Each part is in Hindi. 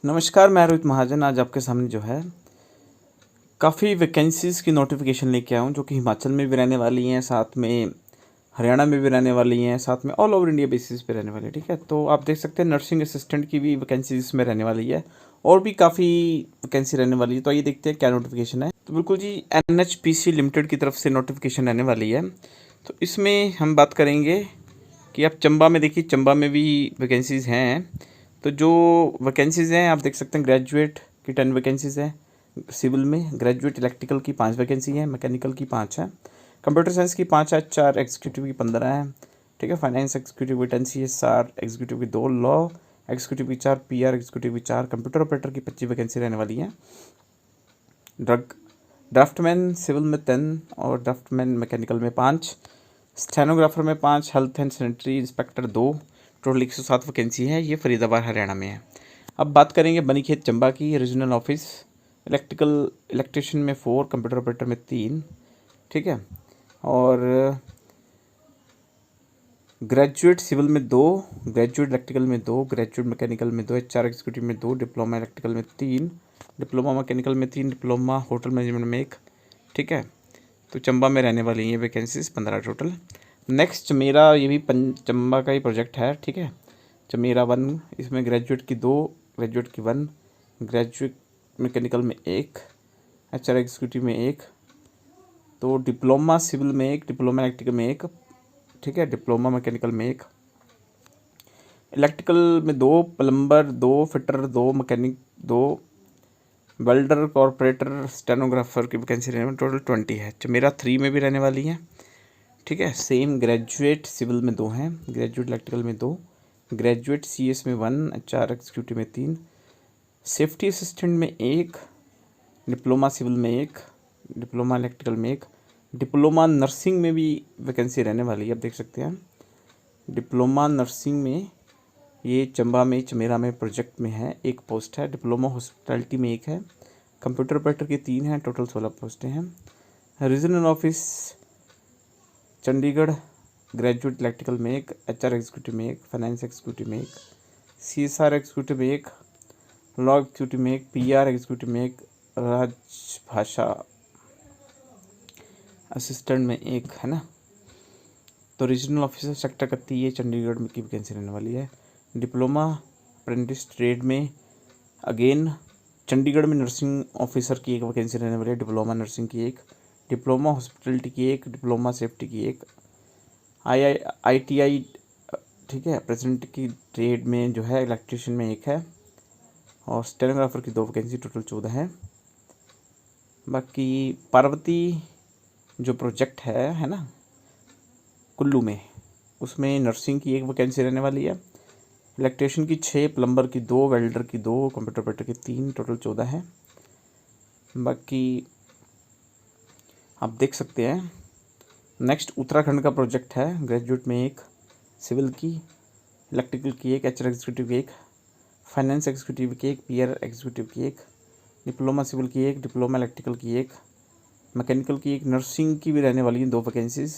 नमस्कार, मैं रोहित महाजन आज आपके सामने जो है काफ़ी वैकेंसीज़ की नोटिफिकेशन लेके आया हूँ जो कि हिमाचल में भी रहने वाली हैं, साथ में हरियाणा में भी रहने वाली हैं, साथ में ऑल ओवर इंडिया बेसिस पे रहने वाली है। ठीक है, तो आप देख सकते हैं नर्सिंग असिस्टेंट की भी वैकेंसी इसमें रहने वाली है और भी काफ़ी वैकेंसी रहने वाली है। तो आइए देखते हैं क्या नोटिफिकेशन है। तो बिल्कुल जी, NHPC लिमिटेड की तरफ से नोटिफिकेशन रहने वाली है। तो इसमें हम बात करेंगे कि आप चंबा में देखिए, चंबा में भी वैकेंसीज़ हैं। तो जो वैकेंसीज़ हैं आप देख सकते हैं, ग्रेजुएट की 10 वैकेंसीज़ हैं सिविल में, ग्रेजुएट इलेक्ट्रिकल की 5 वैकेंसी है, मैकेनिकल की 5 है, कंप्यूटर साइंस की 5 है, 4 एग्जीक्यूटिव की 15 है। ठीक है, फाइनेंस एग्जीक्यूटिव की 10 CSR एग्जीक्यूटिव की 2, लॉ एग्जीक्यूटिव की 4, PR एग्जीक्यूटिव की 4, कंप्यूटर ऑपरेटर की 25 वैकेंसी रहने वाली है। ड्राफ्टमैन सिविल में 10 और ड्राफ्टमैन मैकेनिकल में 5, स्टेनोग्राफर में 5, health and sanitary inspector 2, total 107 vacancy है। ये फरीदाबाद हरियाणा में है। अब बात करेंगे बनीखेत चंबा की, रीजनल ऑफिस इलेक्ट्रिशियन में 4, कंप्यूटर ऑपरेटर में 3। ठीक है, और ग्रेजुएट सिविल में 2, ग्रेजुएट इलेक्ट्रिकल में 2, ग्रेजुएट मैकेनिकल में 2, HR एग्जीक्यूटिव में 2, डिप्लोमा इलेक्ट्रिकल में 3, डिप्लोमा मैकेनिकल में 3, डिप्लोमा होटल मैनेजमेंट में 1। ठीक है, तो चंबा में रहने वाली ये वैकेंसीज 15 टोटल। नेक्स्ट मेरा ये भी चंबा का ही प्रोजेक्ट है। ठीक है, चमेरा 1, इसमें ग्रेजुएट की 2, ग्रेजुएट की 1, ग्रेजुएट मैकेनिकल में 1, HR एग्जीक्यूटिव में 1, तो डिप्लोमा सिविल में 1, डिप्लोमा इलेक्ट्रिकल में 1। ठीक है, डिप्लोमा मैकेनिकल में 1, इलेक्ट्रिकल में 2, plumber 2, fitter 2, mechanic 2, welder, corporator, stenographer की वैकेंसी रहने में टोटल 20 है। चमेरा 3 में भी रहने वाली है। ठीक है, सेम ग्रेजुएट सिविल में 2 हैं, ग्रेजुएट इलेक्ट्रिकल में 2, ग्रेजुएट CS में 1, HR एग्जीक्यूटिव में 3, सेफ्टी असिस्टेंट में 1, डिप्लोमा सिविल में 1, डिप्लोमा इलेक्ट्रिकल में 1, डिप्लोमा नर्सिंग में भी वैकेंसी रहने वाली है। आप देख सकते हैं डिप्लोमा नर्सिंग में ये चंबा में चमेरा में प्रोजेक्ट में है, 1 पोस्ट है। डिप्लोमा हॉस्पिटैलिटी में 1 है, कंप्यूटर ऑपरेटर की 3 हैं, टोटल 16 पोस्टें हैं। Regional office Chandigarh, graduate electrical में 1, HR एग्जीक्यूटिव में 1, फाइनेंस एग्जीक्यूटिव में 1, CSR एग्जीक्यूटिव में 1, लॉ एग्जीक्यूटिव में 1, PR एग्जीक्यूटिव में 1, राजभाषा असिस्टेंट में 1 है ना। तो रीजनल ऑफिसर सेक्टर 31 ये चंडीगढ़ में की वैकेंसी रहने वाली है। डिप्लोमा अप्रेंटिस ट्रेड में अगेन चंडीगढ़ में नर्सिंग ऑफिसर की 1 वैकेंसी रहने वाली है, डिप्लोमा नर्सिंग की 1, डिप्लोमा हॉस्पिटलिटी की 1, डिप्लोमा सेफ्टी की 1, ITI ठीक है प्रेजेंट की ट्रेड में जो है इलेक्ट्रिशियन में 1 है, और स्टेनोग्राफर की 2 वैकेंसी, टोटल 14 है। बाकी पार्वती जो प्रोजेक्ट है ना कुल्लू में, उसमें नर्सिंग की 1 वैकेंसी रहने वाली है, इलेक्ट्रिशियन की 6, प्लम्बर की 2, वेल्डर की 2, कंप्यूटर ऑपरेटर की 3, टोटल 14 है। बाकी आप देख सकते हैं नेक्स्ट उत्तराखंड का प्रोजेक्ट है, ग्रेजुएट में 1, सिविल की, इलेक्ट्रिकल की 1, HR एग्जीक्यूटिव की 1, फाइनेंस एग्जीक्यूटिव की 1, PR एग्जीक्यूटिव की 1, डिप्लोमा सिविल की 1, डिप्लोमा इलेक्ट्रिकल की 1, मैकेनिकल की 1, नर्सिंग की भी रहने वाली हैं 2 वैकेंसीज,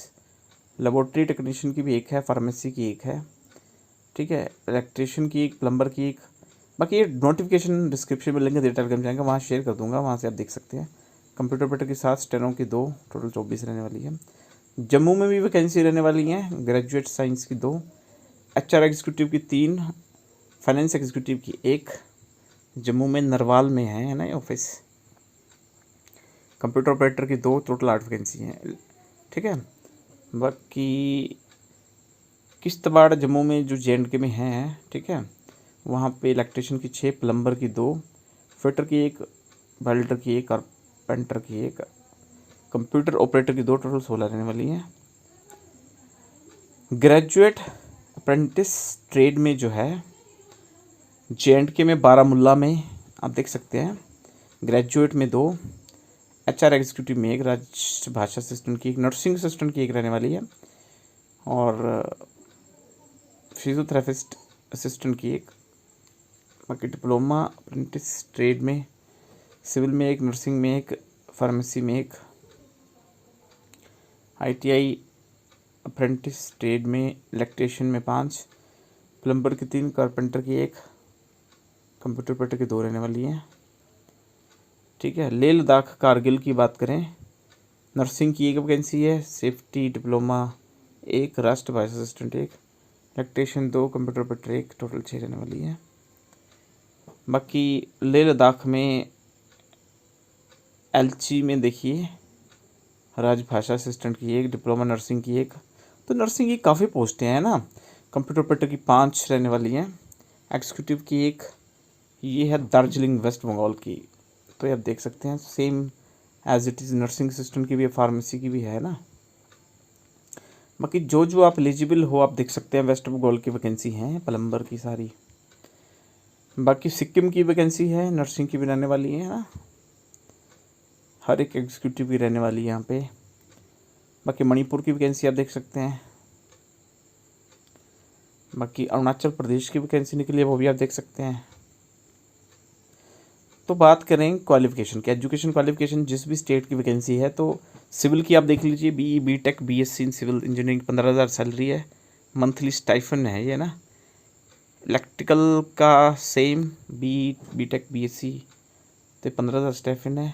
लेबोरेटरी टेक्नीशियन की भी 1 है, फार्मेसी की 1 है। ठीक है, इलेक्ट्रिशियन की 1, प्लम्बर की 1। बाकी ये नोटिफिकेशन डिस्क्रिप्शन में लिंक टेलीग्राम जाएगा, वहाँ शेयर कर दूंगा, वहाँ से आप देख सकते हैं। कंप्यूटर ऑपरेटर की 7, स्टेनो की 2, टोटल 24 रहने वाली है। जम्मू में भी वैकेंसी रहने वाली हैं, ग्रेजुएट साइंस की 2, HR एग्जीक्यूटिव की 3, फाइनेंस एग्जीक्यूटिव की 1, जम्मू में नरवाल में है ना ये ऑफिस, कंप्यूटर ऑपरेटर की 2, टोटल 8 वैकेंसी हैं। ठीक है, बाकी किश्तवाड़ जम्मू में जो JNK में है, ठीक है, वहाँ पे इलेक्ट्रिशियन की 6, प्लम्बर की 2, फिटर की 1, वेल्डर की 1, कारपेंटर की 1, कंप्यूटर ऑपरेटर की 2, टोटल 16 रहने वाली हैं। ग्रेजुएट अप्रेंटिस ट्रेड में जो है JNK में बारामुल्ला में आप देख सकते हैं, ग्रेजुएट में 2, HR एग्जीक्यूटिव में 1, राजभाषा असिस्टेंट की 1, नर्सिंग असिस्टेंट की 1 रहने वाली है, और फिजियोथेरेपिस्ट असिस्टेंट की 1। बाकी डिप्लोमा अप्रेंटिस ट्रेड में सिविल में 1, नर्सिंग में 1, फार्मेसी में 1, ITI अप्रेंटिस ट्रेड में इलेक्ट्रिशियन में 5, प्लम्बर की 3, कारपेंटर की 1, कंप्यूटर ऑपरेटर की 2 रहने वाली हैं, ठीक है। लेह लद्दाख कारगिल की बात करें, नर्सिंग की 1 वैकेंसी है, सेफ्टी डिप्लोमा 1, राष्ट्र vice assistant 1, electrician 2, computer operator 1, total 6 रहने वाली है। बाकी लेह लद्दाख में एलची में देखिए राजभाषा असिस्टेंट की 1, डिप्लोमा नर्सिंग की 1, तो नर्सिंग की काफ़ी पोस्टें हैं ना। कंप्यूटर ऑपरेटर की 5 रहने वाली हैं, एग्जीक्यूटिव की 1, ये है दार्जिलिंग वेस्ट बंगाल की, तो ये आप देख सकते हैं same as it is nursing assistant की भी है, फार्मेसी की भी है ना। बाकी जो आप एलिजिबल हो आप देख सकते हैं, वेस्ट बंगाल की वैकेंसी हैं प्लम्बर की सारी। बाकी सिक्किम की वैकेंसी है, नर्सिंग की भी रहने वाली है ना, हर एक एग्जीक्यूटिव की रहने वाली है यहाँ पे। बाकी मणिपुर की वैकेंसी आप देख सकते हैं। बाकी अरुणाचल प्रदेश की वैकेंसी निकली है, वो भी आप देख सकते हैं। तो बात करें क्वालिफिकेशन की, एजुकेशन क्वालिफिकेशन जिस भी स्टेट की वैकेंसी है, तो सिविल की आप देख लीजिए, BE BTech BSc in civil engineering 15,000 salary है, मंथली स्टाइफन है ये ना। इलेक्ट्रिकल का सेम BE BTech BSc तो 15,000 स्टाइफन है।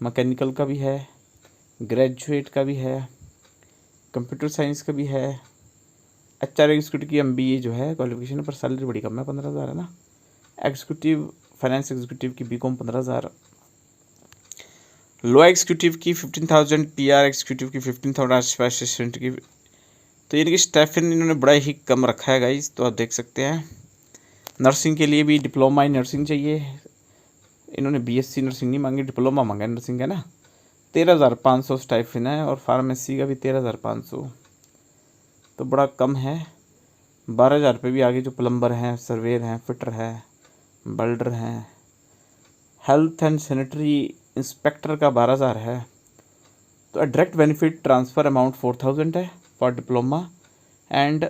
मैकेनिकल का भी है, ग्रेजुएट का भी है, कंप्यूटर साइंस का भी है। HR एग्जीक्यूटिव की MBA जो है क्वालिफिकेशन पर सैलरी बड़ी कम है, 15,000 है ना। एग्जीक्यूटिव फाइनेंस एग्जीक्यूटिव की BCom 15,000, लो एग्जीक्यूटिव की 15,000, PR एग्जीक्यूटिव की 15,000, असिस्टेंट की, तो यानी कि स्टाइफन इन्होंने बड़ा ही कम रखा है गाइस, तो आप देख सकते हैं। नर्सिंग के लिए भी डिप्लोमा इन नर्सिंग चाहिए, इन्होंने BSc नर्सिंग नहीं मांगी, डिप्लोमा मांगा नर्सिंग का ना। 13,500 स्टाइफन है, और फार्मेसी का भी 13,500, तो बड़ा कम है। 12,000 रुपये भी आगे जो प्लम्बर हैं, सर्वेयर हैं, फिटर है, वेल्डर हैं। हेल्थ एंड सैनिटरी इंस्पेक्टर का 12,000 है। तो डायरेक्ट बेनिफिट ट्रांसफ़र अमाउंट 4,000 है फॉर डिप्लोमा एंड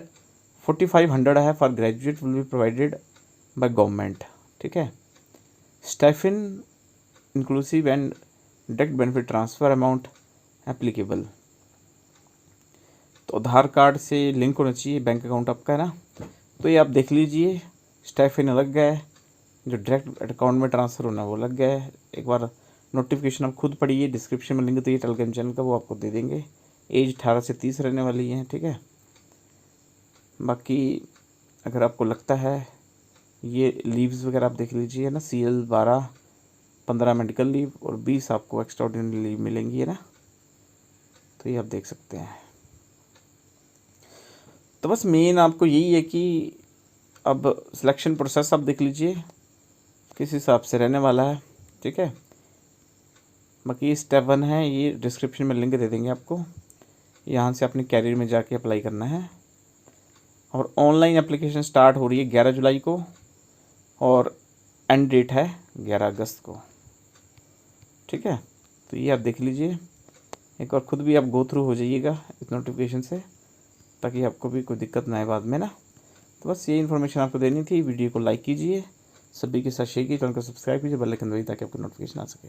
4,500 है for graduate, will be provided by government, ठीक है। Stipend inclusive and direct benefit transfer amount applicable. तो आधार कार्ड से लिंक होना चाहिए, बैंक अकाउंट आपका है ना, तो ये आप देख लीजिए। स्टाइफन अलग है, जो डायरेक्ट अकाउंट में ट्रांसफ़र होना वो अलग है। एक बार नोटिफिकेशन आप खुद पढ़िए, डिस्क्रिप्शन में लिंक तो ये टेलीग्राम चैनल का वो आपको दे देंगे। एज 18 से 30 रहने वाली है, ठीक है। बाकी अगर आपको लगता है ये लीव्स वगैरह आप देख लीजिए ना, CL 12, 15 मेडिकल लीव और 20 आपको एक्स्ट्रा ऑर्डिनरी लीव मिलेंगी है ना, तो ये आप देख सकते हैं। तो बस मेन आपको यही है कि अब सिलेक्शन प्रोसेस आप देख लीजिए किस हिसाब से रहने वाला है, ठीक है। बाकी स्टेप 1 है, ये डिस्क्रिप्शन में लिंक दे देंगे आपको, यहाँ से अपने कैरियर में जाके अप्लाई करना है। और ऑनलाइन एप्लीकेशन स्टार्ट हो रही है 11 जुलाई को, और एंड डेट है 11 अगस्त को, ठीक है। तो ये आप देख लीजिए, एक बार खुद भी आप गो थ्रू हो जाइएगा इस नोटिफिकेशन से, ताकि आपको भी कोई दिक्कत ना आए बाद में ना। तो बस ये इन्फॉर्मेशन आपको देनी थी। वीडियो को लाइक कीजिए, सभी के साथ शेयर कीजिए, चैनल को सब्सक्राइब कीजिए, बेल आइकन दबाइए ताकि आपको नोटिफिकेशन आ सके।